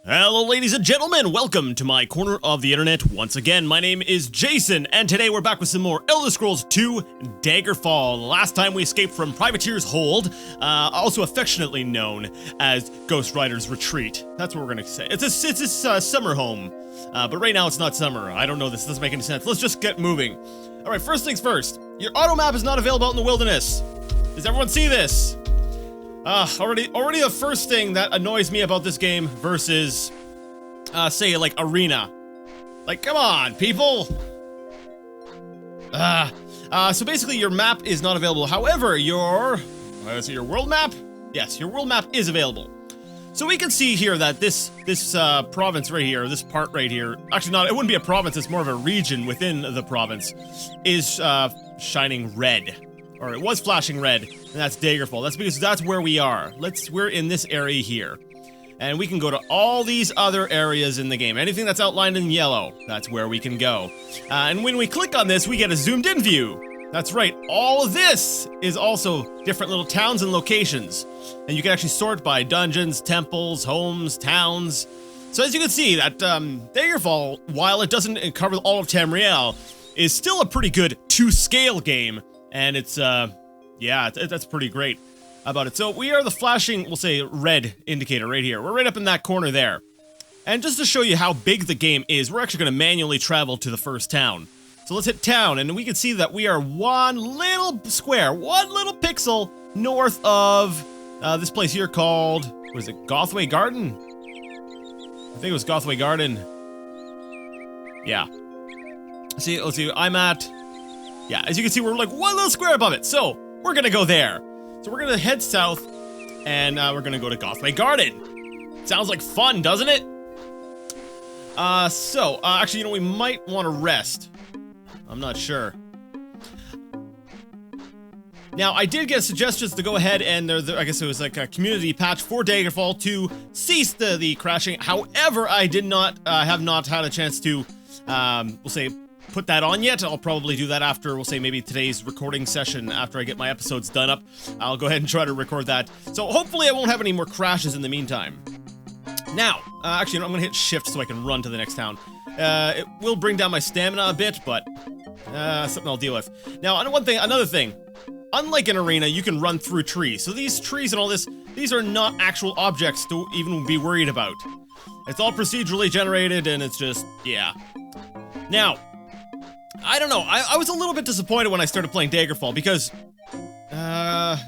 Hello ladies and gentlemen, welcome to my corner of the internet once again. My name is Jason, and today we're back with some more Elder Scrolls 2 Daggerfall. Last time we escaped from Privateer's Hold, also affectionately known as Ghost Rider's Retreat. That's what we're gonna say. It's a summer home, but right now it's not summer. I don't know, this doesn't make any sense. Let's just get moving. Alright, first things first. Your auto map is not available out in the wilderness. Does everyone see this? Already the first thing that annoys me about this game versus, say, like, Arena. Like, come on, people! So basically your map is not available. However, your world map? Yes, your world map is available. So we can see here that this province right here, this part right here, actually not, it wouldn't be a province, it's more of a region within the province, is, shining red. Or it was flashing red, and that's Daggerfall. That's because that's where we are. We're in this area here. And we can go to all these other areas in the game. Anything that's outlined in yellow, that's where we can go. And when we click on this, we get a zoomed in view. That's right, all of this is also different little towns and locations. And you can actually sort by dungeons, temples, homes, towns. So as you can see, that Daggerfall, while it doesn't cover all of Tamriel, is still a pretty good to-scale game. And it's, yeah, that's pretty great about it. So we are the flashing, we'll say, red indicator right here. We're right up in that corner there. And just to show you how big the game is, we're actually going to manually travel to the first town. So let's hit town, and we can see that we are one little square, one little pixel north of this place here called, what is it, Gothway Garden? I think it was Gothway Garden. Yeah. Let's see, I'm at... Yeah, as you can see, we're like one little square above it, so we're gonna go there. So we're gonna head south, and we're gonna go to Gothway Garden. Sounds like fun, doesn't it? Actually, you know, we might want to rest. I'm not sure. Now, I did get suggestions to go ahead and I guess it was like a community patch for Daggerfall to cease the crashing. However, I did not, have not had a chance to, we'll say, put that on yet. I'll probably do that after, we'll say, maybe today's recording session after I get my episodes done up. I'll go ahead and try to record that. So hopefully I won't have any more crashes in the meantime. Now, actually, I'm gonna hit shift so I can run to the next town. It will bring down my stamina a bit, but something I'll deal with. Now, another thing, unlike in Arena, you can run through trees. So these trees and all this, these are not actual objects to even be worried about. It's all procedurally generated, and it's just, yeah. Now, I don't know, I was a little bit disappointed when I started playing Daggerfall because, yeah,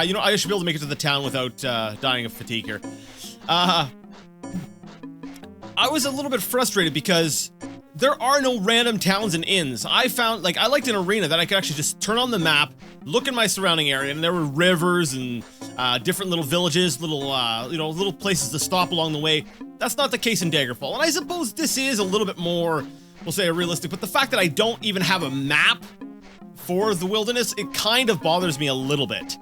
you know, I should be able to make it to the town without, dying of fatigue here. I was a little bit frustrated because there are no random towns and inns. I found, like, I liked in Arena that I could actually just turn on the map, look in my surrounding area, and there were rivers and, different little villages, little, you know, little places to stop along the way. That's not the case in Daggerfall, and I suppose this is a little bit more, we'll say, realistic, but the fact that I don't even have a map for the wilderness, it kind of bothers me a little bit.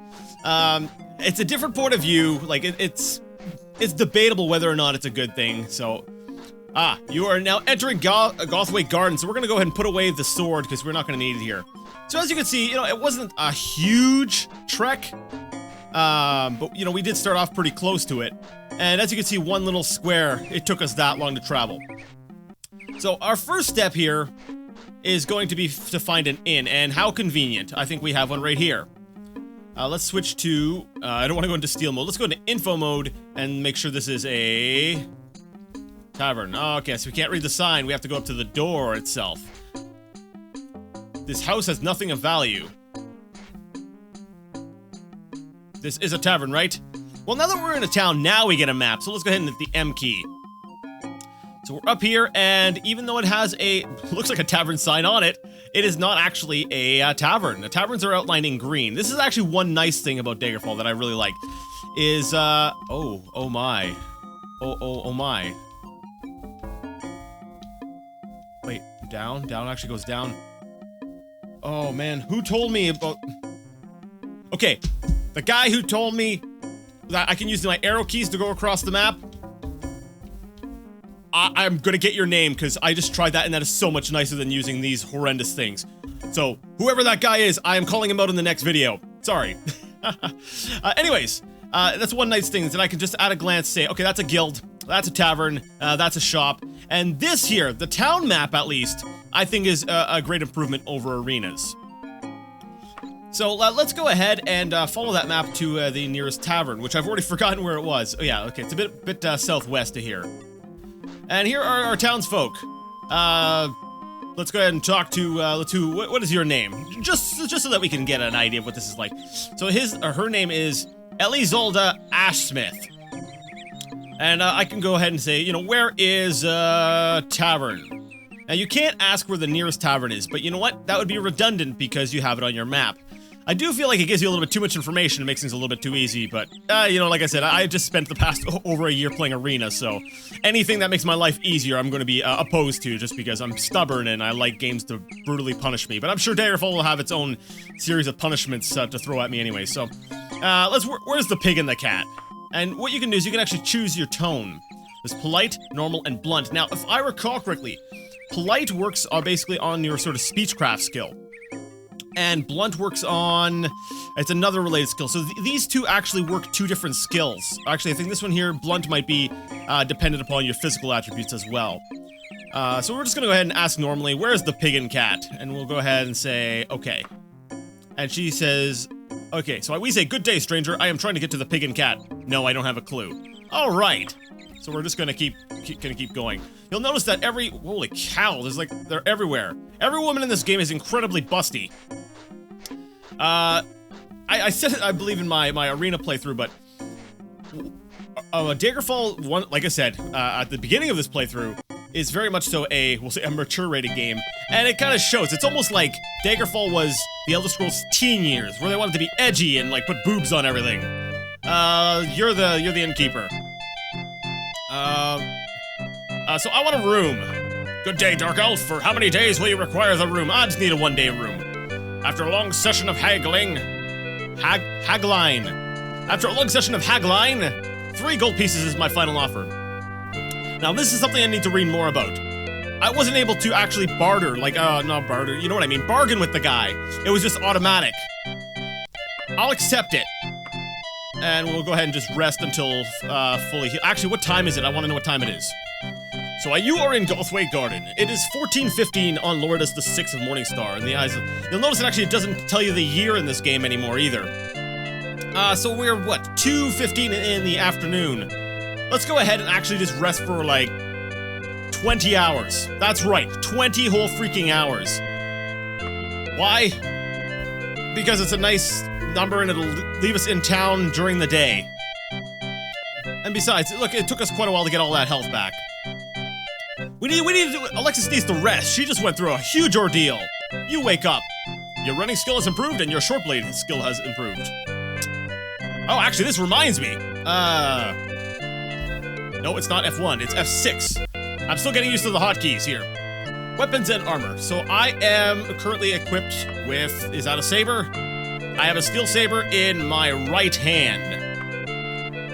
It's a different point of view, like, it's debatable whether or not it's a good thing, so... you are now entering Gothway Garden, so we're gonna go ahead and put away the sword, because we're not gonna need it here. So as you can see, you know, it wasn't a huge trek, but, you know, we did start off pretty close to it. And as you can see, one little square, it took us that long to travel. So our first step here is going to be to find an inn, and how convenient. I think we have one right here. Let's switch to, I don't want to go into steal mode. Let's go into info mode and make sure this is a tavern. Okay, so we can't read the sign. We have to go up to the door itself. This house has nothing of value. This is a tavern, right? Well, now that we're in a town, now we get a map. So let's go ahead and hit the M key. So we're up here, and even though it has looks like a tavern sign on it, it is not actually a tavern. The taverns are outlined in green. This is actually one nice thing about Daggerfall that I really like, is, oh my. Oh my. Wait, down actually goes down. Oh man, who told me about... Okay, the guy who told me that I can use my arrow keys to go across the map, I'm gonna get your name, because I just tried that, and that is so much nicer than using these horrendous things. So, whoever that guy is, I am calling him out in the next video. Sorry. Anyways, That's one nice thing, is that I can just at a glance say, okay, that's a guild. That's a tavern. That's a shop. And this here, the town map at least, I think is a great improvement over arenas. So let's go ahead and follow that map to the nearest tavern, which I've already forgotten where it was. Oh yeah, okay, it's a bit southwest of here. And here are our townsfolk. Let's go ahead and talk to what is your name? Just so that we can get an idea of what this is like. So her name is Elizolda Ashsmith. And I can go ahead and say, you know, where is tavern? Now you can't ask where the nearest tavern is, but you know what? That would be redundant because you have it on your map. I do feel like it gives you a little bit too much information. It makes things a little bit too easy, but, you know, like I said, I just spent the past over a year playing Arena, so anything that makes my life easier, I'm going to be opposed to, just because I'm stubborn and I like games to brutally punish me. But I'm sure Daggerfall will have its own series of punishments to throw at me anyway, so where's the pig and the cat? And what you can do is you can actually choose your tone. There's polite, normal, and blunt. Now, if I recall correctly, polite works basically on your sort of speechcraft skill. And blunt works on, it's another related skill. So these two actually work two different skills. Actually, I think this one here, blunt, might be dependent upon your physical attributes as well. So we're just gonna go ahead and ask normally, where's the pig and cat? And we'll go ahead and say, okay. And she says, okay, so we say, good day, stranger. I am trying to get to the pig and cat. No, I don't have a clue. All right. So we're just gonna keep going. You'll notice that holy cow, they're everywhere. Every woman in this game is incredibly busty. I said it, I believe, in my arena playthrough, but Daggerfall, like I said, at the beginning of this playthrough, is very much so we'll say a mature rated game, and it kind of shows. It's almost like Daggerfall was the Elder Scrolls teen years, where they wanted to be edgy and like put boobs on everything. You're the innkeeper. So I want a room. Good day, Dark Elf. For how many days will you require the room? I just need a one-day room. After a long session of haggling... Hagline. After a long session of hagline, 3 gold pieces is my final offer. Now, this is something I need to read more about. I wasn't able to actually barter, not barter, you know what I mean, bargain with the guy. It was just automatic. I'll accept it. And we'll go ahead and just rest until fully healed. Actually, what time is it? I want to know what time it is. So you are in Gothway Garden. It is 14:15 on Lourdes the 6th of Morningstar. In the eyes of... You'll notice that actually it doesn't tell you the year in this game anymore either. So we're, 2:15 in the afternoon. Let's go ahead and actually just rest for, 20 hours. That's right, 20 whole freaking hours. Why? Because it's a nice number and it'll leave us in town during the day. And besides, look, it took us quite a while to get all that health back. Alexis needs to rest. She just went through a huge ordeal. You wake up. Your running skill has improved and your short blade skill has improved. Oh, actually, this reminds me. No, it's not F1, it's F6. I'm still getting used to the hotkeys here. Weapons and armor. So I am currently equipped with, is that a saber? I have a steel saber in my right hand.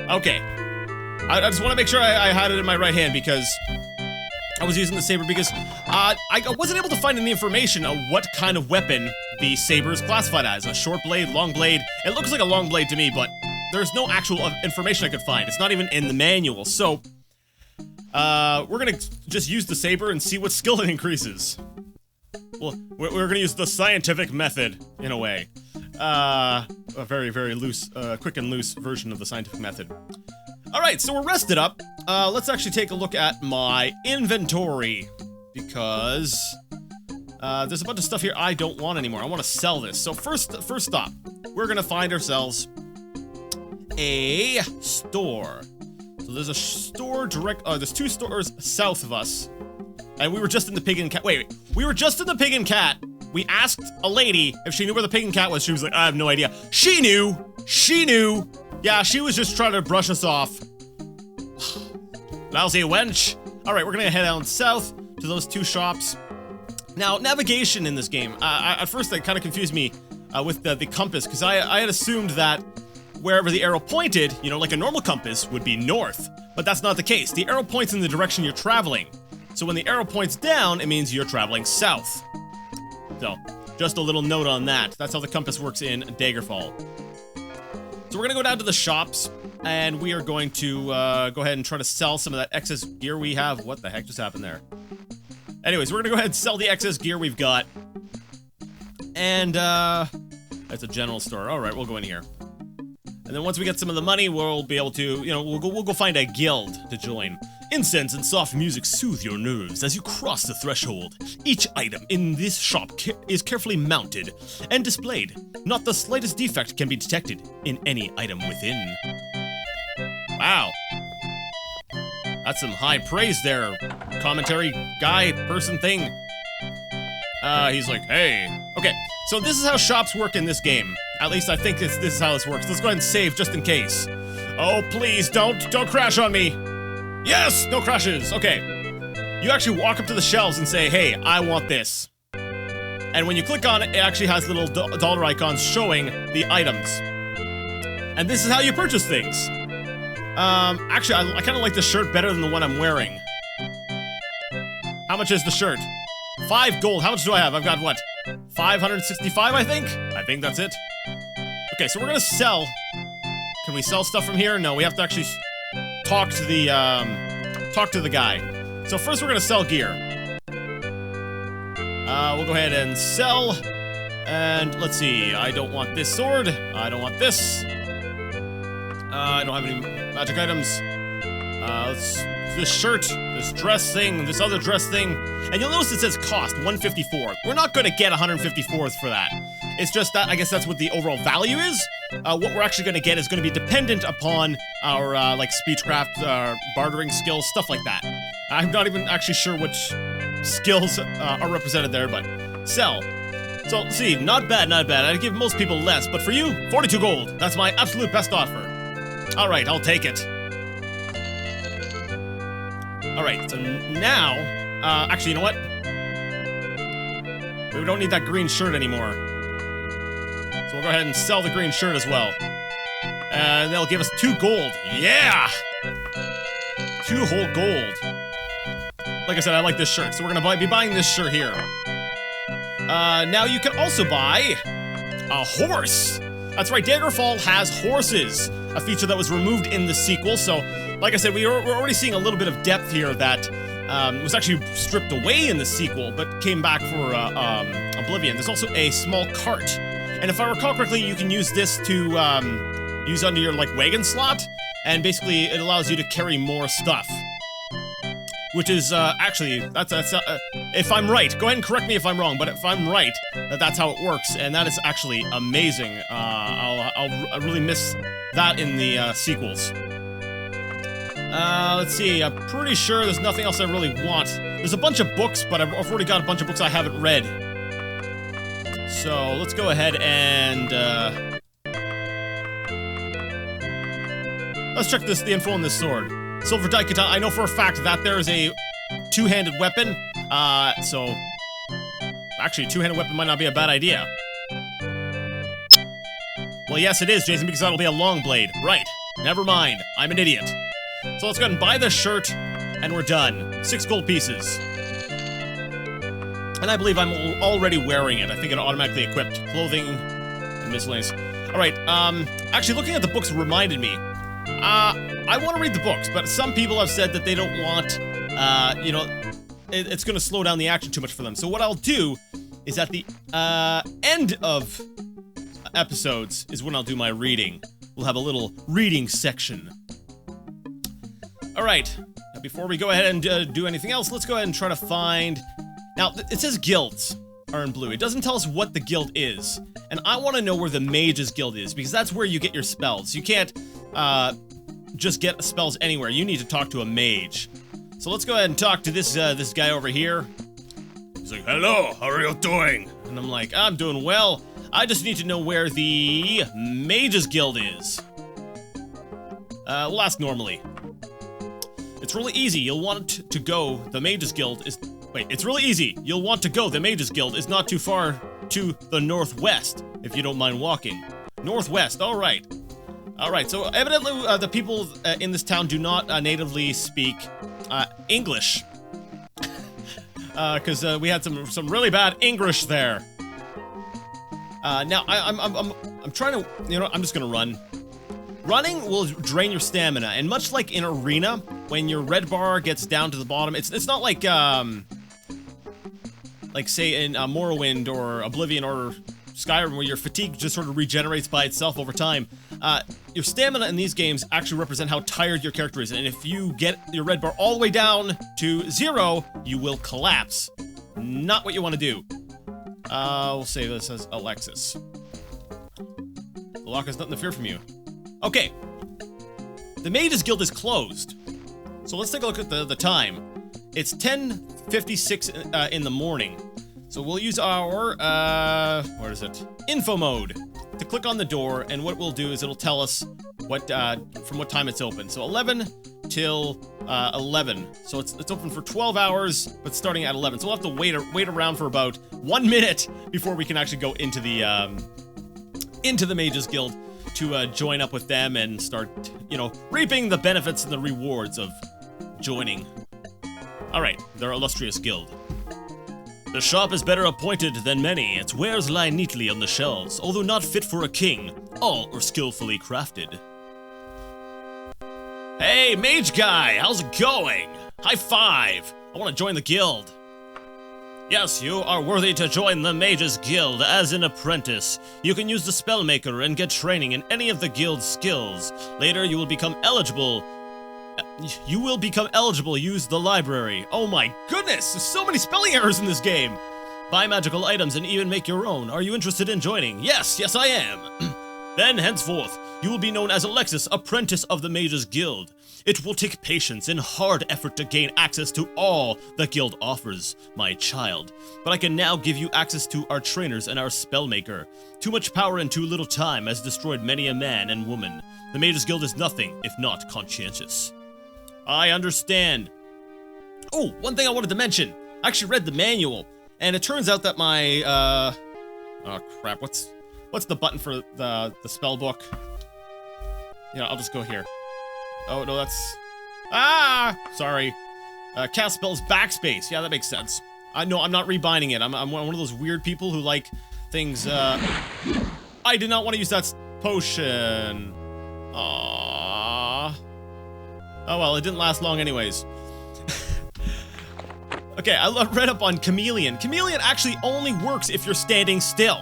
Okay. I just want to make sure I had it in my right hand because I was using the saber because I wasn't able to find any information on what kind of weapon the saber is classified as. A short blade, long blade. It looks like a long blade to me, but there's no actual information I could find. It's not even in the manual. So, we're gonna just use the saber and see what skill it increases. Well, we're gonna use the scientific method, in a way. A very, very loose, quick and loose version of the scientific method. Alright, so we're rested up. Let's actually take a look at my inventory. Because there's a bunch of stuff here I don't want anymore. I want to sell this. So first stop, we're gonna find ourselves a store. So there's a store there's 2 stores south of us. And we were just in the pig and cat. Wait, we were just in the pig and cat. We asked a lady if she knew where the pig and cat was. She was like, I have no idea. She knew. She knew. Yeah, she was just trying to brush us off. Lousy wench. Alright, we're gonna head down south to those 2 shops. Now, navigation in this game. At first, that kind of confused me with the compass, because I had assumed that wherever the arrow pointed, you know, like a normal compass, would be north. But that's not the case. The arrow points in the direction you're traveling. So when the arrow points down, it means you're traveling south. So, just a little note on that. That's how the compass works in Daggerfall. So we're gonna go down to the shops. and we are going to go ahead and try to sell some of that excess gear we have. What the heck just happened there? Anyways, we're gonna go ahead and sell the excess gear we've got. And, that's a general store. Alright, we'll go in here. And then once we get some of the money, we'll be able to, you know, we'll go find a guild to join. Incense and soft music soothe your nerves as you cross the threshold. Each item in this shop is carefully mounted and displayed. Not the slightest defect can be detected in any item within. Wow. That's some high praise there, commentary guy, person thing. He's like, hey. Okay, so this is how shops work in this game. At least I think this is how this works. Let's go ahead and save just in case. Oh, please, don't crash on me. Yes, no crashes. Okay. You actually walk up to the shelves and say, hey, I want this. And when you click on it, it actually has little dollar icons showing the items. And this is how you purchase things. Actually, I kind of like the shirt better than the one I'm wearing. How much is the shirt? 5 gold. How much do I have? I've got what? 565, I think? I think that's it. Okay, so we're gonna sell. Can we sell stuff from here? No, we have to actually talk to the guy. So first we're gonna sell gear. We'll go ahead and sell. And let's see. I don't want this sword. I don't want this. I don't have any magic items. This shirt, this dress thing, this other dress thing. And you'll notice it says cost 154. We're not going to get 154th for that. It's just that, I guess that's what the overall value is. What we're actually going to get is going to be dependent upon our, like, speechcraft, bartering skills, stuff like that. I'm not even actually sure which skills are represented there, but sell. So, let's see, not bad, not bad. I'd give most people less, but for you, 42 gold. That's my absolute best offer. Alright, I'll take it. Alright, so now, actually, you know what? We don't need that green shirt anymore. So we'll go ahead and sell the green shirt as well. And they'll give us 2 gold. Yeah! 2 whole gold. Like I said, I like this shirt, so we're gonna be buying this shirt here. Now you can also buy a horse. That's right, Daggerfall has horses. A feature that was removed in the sequel, so like I said, we're already seeing a little bit of depth here that was actually stripped away in the sequel, but came back for Oblivion. There's also a small cart, and if I recall correctly, you can use this to use under your, like, wagon slot, and basically it allows you to carry more stuff. Which is, actually, that's if I'm right, go ahead and correct me if I'm wrong, but if I'm right, that's how it works, and that is actually amazing. I'll really miss that in the, sequels. Let's see, I'm pretty sure there's nothing else I really want. There's a bunch of books, but I've already got a bunch of books I haven't read. So, let's go ahead and, let's check the info on this sword. Silver Dike Katana, I know for a fact that there is a 2-handed weapon, so... Actually, a 2-handed weapon might not be a bad idea. Well, yes, it is, Jason, because that'll be a long blade. Right. Never mind. I'm an idiot. So let's go ahead and buy this shirt, and we're done. 6 gold pieces. And I believe I'm already wearing it. I think it automatically equipped clothing and miscellaneous. Alright, actually, looking at the books reminded me. I want to read the books, but some people have said that they don't want, you know, it's going to slow down the action too much for them. So what I'll do is at the end of episodes is when I'll do my reading. We'll have a little reading section. Alright, now before we go ahead and do anything else, let's go ahead and try to find... Now, it says guilds are in blue. It doesn't tell us what the guild is. And I want to know where the mage's guild is, because that's where you get your spells. You can't, just get spells anywhere. You need to talk to a mage. So let's go ahead and talk to this this guy over here. He's like, hello, how are you doing? And I'm like, I'm doing well. I just need to know where the mage's guild is. We'll ask normally. It's really easy. You'll want to go. The mage's guild is... Wait, it's really easy. You'll want to go. The mage's guild is not too far to the northwest, if you don't mind walking. Northwest, all right. All right, so evidently the people in this town do not natively speak English. Because we had some really bad English there. Now I'm trying to, you know, I'm just gonna run. Running will drain your stamina, and much like in Arena, when your red bar gets down to the bottom, it's not like say in Morrowind or Oblivion or Skyrim, where your fatigue just sort of regenerates by itself over time. Your stamina in these games actually represent how tired your character is, and if you get your red bar all the way down to 0, you will collapse. Not what you want to do. We'll say this as Alexis. The lock has nothing to fear from you. Okay. The Mages Guild is closed. So let's take a look at the time. It's 10:56 in the morning. So we'll use our, where is it? Info mode to click on the door, and what we'll do is it'll tell us what, from what time it's open. So 11 till 11. So it's open for 12 hours, but starting at 11. So we'll have to wait around for about 1 minute before we can actually go into the Mages Guild to join up with them and start, you know, reaping the benefits and the rewards of joining. All right, their illustrious guild. The shop is better appointed than many. Its wares lie neatly on the shelves, although not fit for a king. All are skillfully crafted. Hey, mage guy, how's it going? High five. I want to join the guild. Yes, you are worthy to join the Mages Guild as an apprentice. You can use the Spellmaker and get training in any of the guild's skills. Later, you will become eligible. Use the library. Oh my goodness, there's so many spelling errors in this game. Buy magical items and even make your own. Are you interested in joining? Yes, I am. Then, henceforth, you will be known as Alexis, apprentice of the Mages Guild. It will take patience and hard effort to gain access to all the guild offers, my child. But I can now give you access to our trainers and our spellmaker. Too much power in too little time has destroyed many a man and woman. The Mages Guild is nothing if not conscientious. I understand. Oh, one thing I wanted to mention. I actually read the manual, and it turns out that my, oh crap, what's the button for the spell book? Yeah, I'll just go here. Oh, no, that's... Sorry. Cast spells backspace. Yeah, that makes sense. No, I'm not rebinding it. I'm one of those weird people who like things, I did not want to use that potion. Aww. Oh, well, it didn't last long anyways. Okay, I read up on Chameleon. Chameleon actually only works if you're standing still.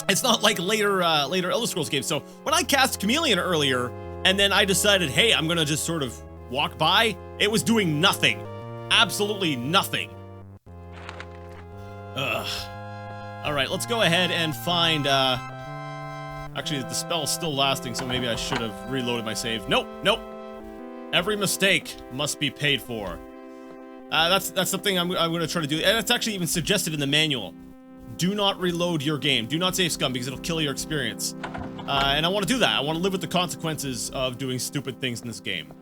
It's not like later Elder Scrolls games. So when I cast Chameleon earlier, and then I decided, hey, I'm gonna just sort of walk by, it was doing nothing. Absolutely nothing. Ugh. Alright, let's go ahead and find, actually, the spell's still lasting, so maybe I should have reloaded my save. Nope. Every mistake must be paid for. That's something I'm gonna try to do, and it's actually even suggested in the manual. Do not reload your game. Do not save scum, because it'll kill your experience. And I want to do that. I want to live with the consequences of doing stupid things in this game.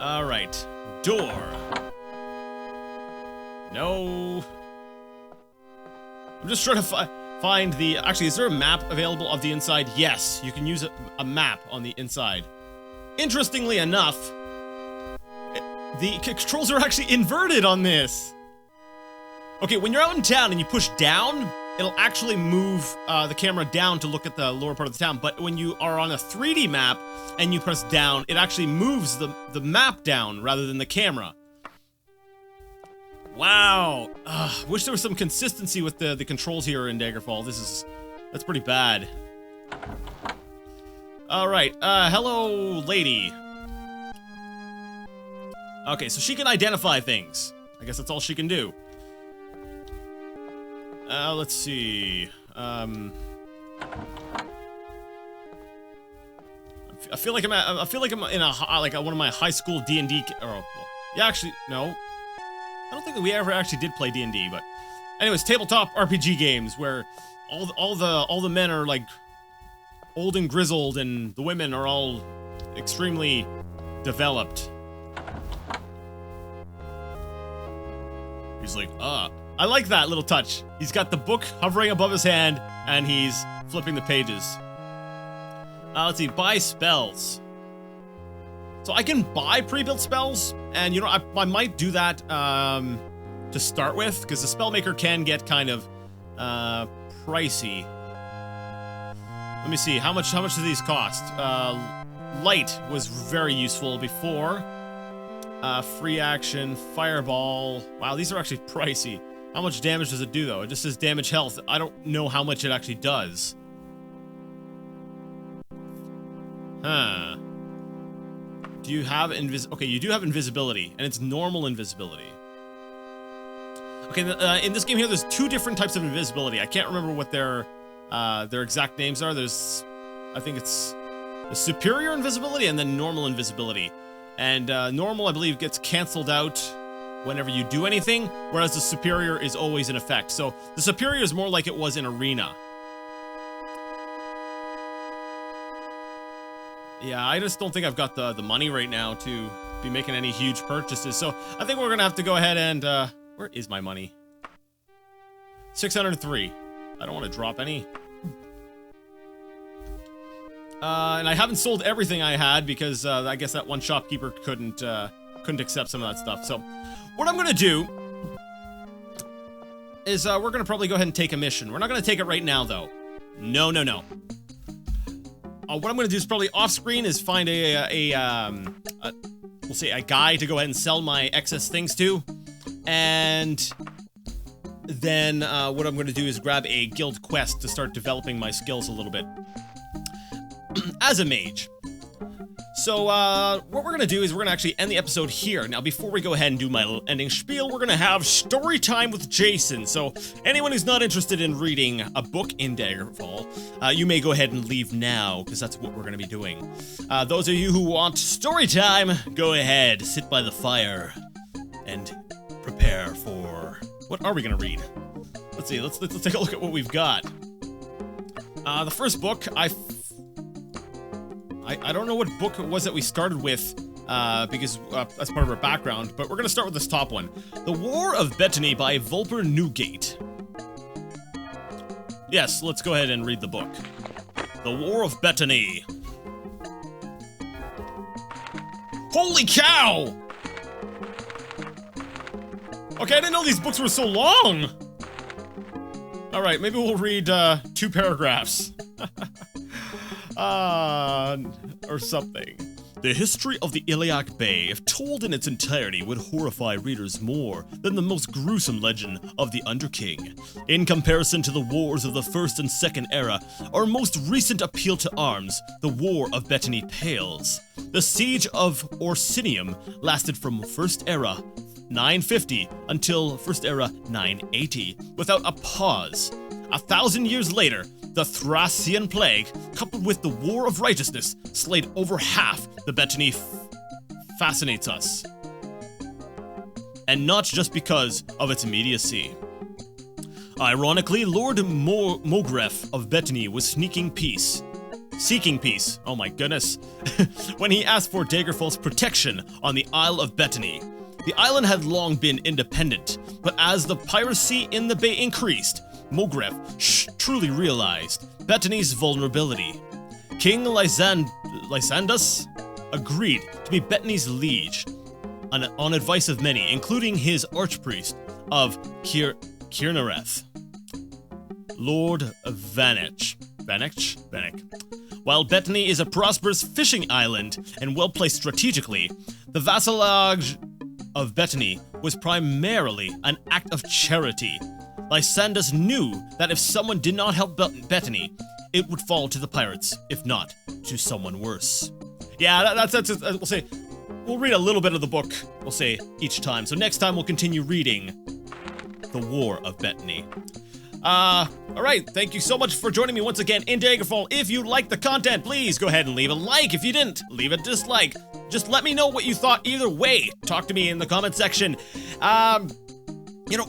Alright. Door. No. I'm just trying to find the... Actually, is there a map available of the inside? Yes, you can use a map on the inside. Interestingly enough, the controls are actually inverted on this. Okay, when you're out in town and you push down, it'll actually move the camera down to look at the lower part of the town. But when you are on a 3D map and you press down, it actually moves the map down rather than the camera. Wow. Wish there was some consistency with the controls here in Daggerfall. That's pretty bad. Alright, hello, lady. Okay, so she can identify things. I guess that's all she can do. Let's see. I feel like I'm in one of my high school D&D. Yeah, actually, no. I don't think that we ever actually did play D&D, but anyways, tabletop RPG games where all the men are like old and grizzled, and the women are all extremely developed. He's like, I like that little touch. He's got the book hovering above his hand, and he's flipping the pages. Let's see, buy spells. So I can buy pre-built spells, and you know, I might do that to start with, because the Spellmaker can get kind of pricey. Let me see, how much do these cost? Light was very useful before. Free action, fireball. Wow, these are actually pricey. How much damage does it do, though? It just says damage health. I don't know how much it actually does. Huh. Do you have okay, you do have invisibility, and it's normal invisibility. Okay, in this game here, there's 2 different types of invisibility. I can't remember what their exact names are. There's, I think it's the superior invisibility and then normal invisibility. And normal, I believe, gets canceled out whenever you do anything, whereas the superior is always in effect. So the superior is more like it was in Arena. Yeah, I just don't think I've got the money right now to be making any huge purchases. So I think we're gonna have to go ahead and, where is my money? 603. I don't want to drop any. And I haven't sold everything I had because I guess that one shopkeeper couldn't accept some of that stuff. So what I'm gonna do is we're gonna probably go ahead and take a mission. We're not gonna take it right now, though. No. What I'm gonna do is probably off screen is find we'll say a guy to go ahead and sell my excess things to, and then what I'm gonna do is grab a guild quest to start developing my skills a little bit as a mage. So, what we're gonna do is we're gonna actually end the episode here. Now, before we go ahead and do my little ending spiel, we're gonna have story time with Jason. So, anyone who's not interested in reading a book in Daggerfall, you may go ahead and leave now, because that's what we're gonna be doing. Those of you who want story time, go ahead, sit by the fire, and prepare for... What are we gonna read? Let's see, let's take a look at what we've got. The first book, I don't know what book it was that we started with, because that's part of our background, but we're gonna start with this top one. The War of Bettany by Volper Newgate. Yes, let's go ahead and read the book. The War of Bettany. Holy cow! Okay, I didn't know these books were so long! Alright, maybe we'll read 2 paragraphs. Or something. The history of the Iliac Bay, if told in its entirety, would horrify readers more than the most gruesome legend of the Underking. In comparison to the wars of the First and Second Era, our most recent appeal to arms, the War of Bettany, pales. The siege of Orsinium lasted from First Era 950 until First Era 980, without a pause. 1,000 years later, the Thracian Plague, coupled with the War of Righteousness, slayed over half the Bettany fascinates us. And not just because of its immediacy. Ironically, Lord Mogref of Bettany was seeking peace, oh my goodness, when he asked for Daggerfall's protection on the Isle of Bettany. The island had long been independent, but as the piracy in the bay increased, Mogref truly realized Bettany's vulnerability. King Lysandus agreed to be Bettany's liege on advice of many, including his archpriest of Kirnareth, Lord Vanich. While Bettany is a prosperous fishing island and well placed strategically, the vassalage of Bettany was primarily an act of charity. Lysandus knew that if someone did not help Bettany, it would fall to the pirates, if not to someone worse. Yeah, that's we'll say, we'll read a little bit of the book, we'll say, each time. So next time we'll continue reading The War of Bettany. Alright, thank you so much for joining me once again in Daggerfall. If you liked the content, please go ahead and leave a like. If you didn't, leave a dislike. Just let me know what you thought either way. Talk to me in the comment section.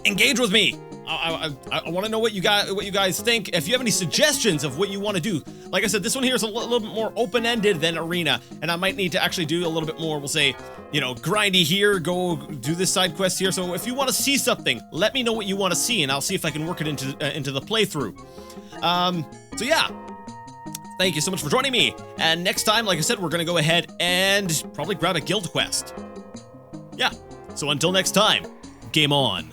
Engage with me. I want to know what you guys think. If you have any suggestions of what you want to do, like I said, this one here is a little bit more open-ended than Arena, and I might need to actually do a little bit more, we'll say, grindy here, go do this side quest here. So if you want to see something, let me know what you want to see, and I'll see if I can work it into the playthrough. So yeah, thank you so much for joining me. And next time, like I said, we're gonna go ahead and probably grab a guild quest. Yeah. So until next time, game on.